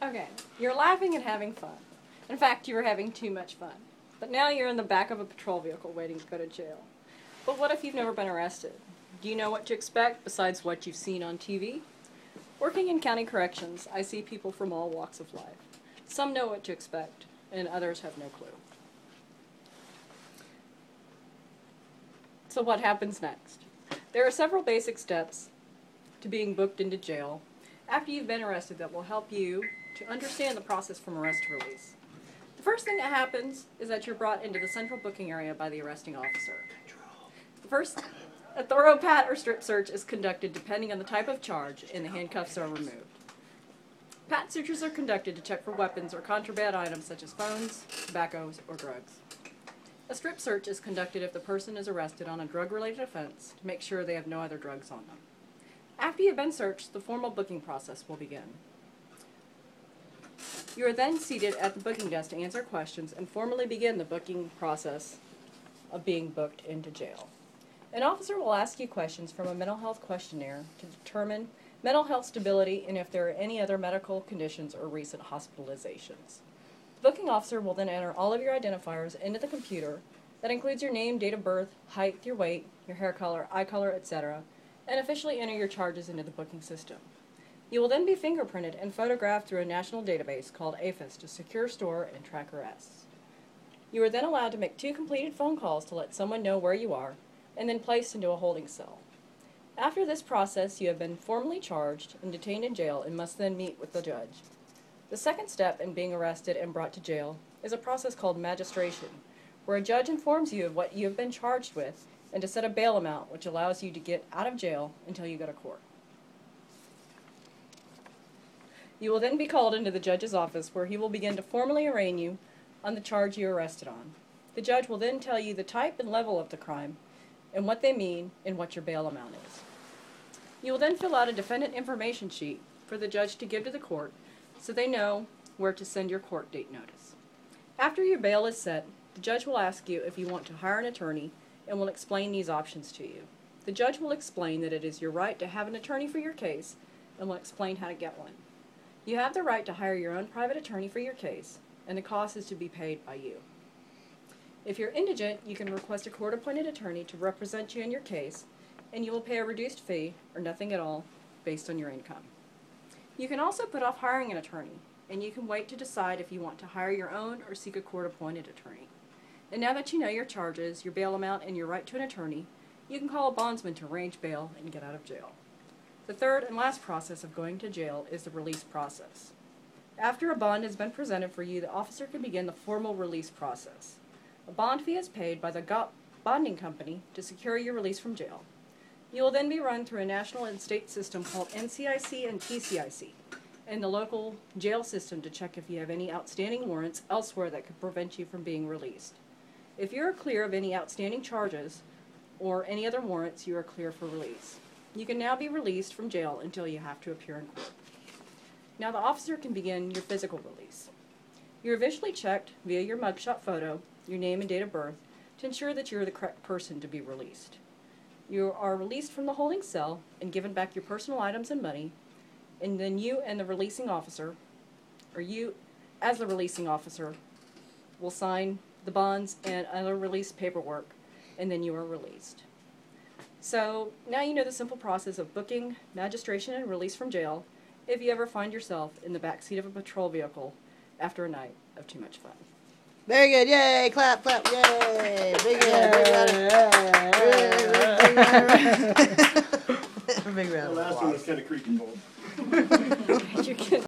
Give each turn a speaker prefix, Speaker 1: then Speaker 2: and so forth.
Speaker 1: Okay, you're laughing and having fun. In fact, you were having too much fun. But now you're in the back of a patrol vehicle waiting to go to jail. But what if you've never been arrested? Do you know what to expect besides what you've seen on TV? Working in county corrections, I see people from all walks of life. Some know what to expect, and others have no clue. So what happens next? There are several basic steps to being booked into jail after you've been arrested that will help you to understand the process from arrest to release. The first thing that happens is that you're brought into the central booking area by the arresting officer. First, a thorough pat or strip search is conducted depending on the type of charge, and the handcuffs are removed. Pat searches are conducted to check for weapons or contraband items such as phones, tobacco, or drugs. A strip search is conducted if the person is arrested on a drug-related offense to make sure they have no other drugs on them. After you've been searched, the formal booking process will begin. You are then seated at the booking desk to answer questions and formally begin the booking process of being booked into jail. An officer will ask you questions from a mental health questionnaire to determine mental health stability and if there are any other medical conditions or recent hospitalizations. The booking officer will then enter all of your identifiers into the computer. That includes your name, date of birth, height, your weight, your hair color, eye color, etc., and officially enter your charges into the booking system. You will then be fingerprinted and photographed through a national database called APHIS to secure, store, and track arrests. You are then allowed to make 2 completed phone calls to let someone know where you are, and then placed into a holding cell. After this process, you have been formally charged and detained in jail and must then meet with the judge. The second step in being arrested and brought to jail is a process called magistration, where a judge informs you of what you have been charged with and to set a bail amount which allows you to get out of jail until you go to court. You will then be called into the judge's office where he will begin to formally arraign you on the charge you are arrested on. The judge will then tell you the type and level of the crime and what they mean and what your bail amount is. You will then fill out a defendant information sheet for the judge to give to the court so they know where to send your court date notice. After your bail is set, the judge will ask you if you want to hire an attorney and will explain these options to you. The judge will explain that it is your right to have an attorney for your case and will explain how to get one. You have the right to hire your own private attorney for your case, and the cost is to be paid by you. If you're indigent, you can request a court-appointed attorney to represent you in your case, and you will pay a reduced fee, or nothing at all, based on your income. You can also put off hiring an attorney, and you can wait to decide if you want to hire your own or seek a court-appointed attorney. And now that you know your charges, your bail amount, and your right to an attorney, you can call a bondsman to arrange bail and get out of jail. The third and last process of going to jail is the release process. After a bond has been presented for you, the officer can begin the formal release process. A bond fee is paid by the bonding company to secure your release from jail. You will then be run through a national and state system called NCIC and TCIC, and the local jail system to check if you have any outstanding warrants elsewhere that could prevent you from being released. If you are clear of any outstanding charges or any other warrants, you are clear for release. You can now be released from jail until you have to appear in court. Now the officer can begin your physical release. You're visually checked via your mugshot photo, your name and date of birth, to ensure that you're the correct person to be released. You are released from the holding cell and given back your personal items and money, and then you and the releasing officer, or you as the releasing officer, will sign the bonds and other release paperwork, and then you are released. So now you know the simple process of booking, magistration, and release from jail if you ever find yourself in the back seat of a patrol vehicle after a night of too much fun.
Speaker 2: Very good. Yay. Clap, clap. Yay. Big round. Big round.
Speaker 3: The last one was kind of creepy.
Speaker 1: You can